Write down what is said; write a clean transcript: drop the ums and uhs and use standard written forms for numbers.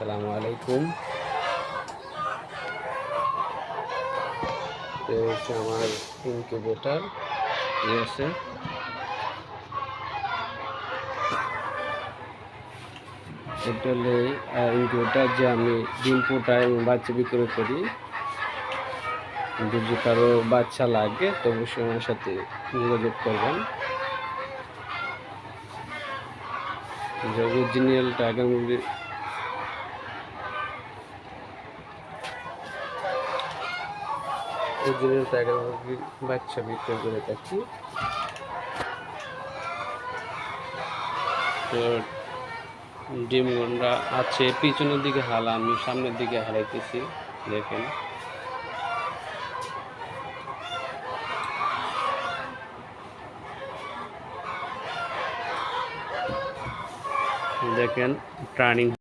আসসালামু আলাইকুম। হচ্ছে আমার ইনকিউবেটর আছে। এটা হলে ইনকিউবেটর যে আমি ডিম ফুটাই এবং বাচ্চা বিক্রি করি। যদি কারো বাচ্চা লাগে তো অবশ্যই আমার সাথে যোগাযোগ করবেন। যে অরিজিনাল টাইগার মুরগি বাচ্চা বিক্রি করে থাকি। তো ডিমগুলো আছে পিছনের দিকে হালা, আমি সামনের দিকে হারাইতেছি। দেখেন দেখেন টার্নিং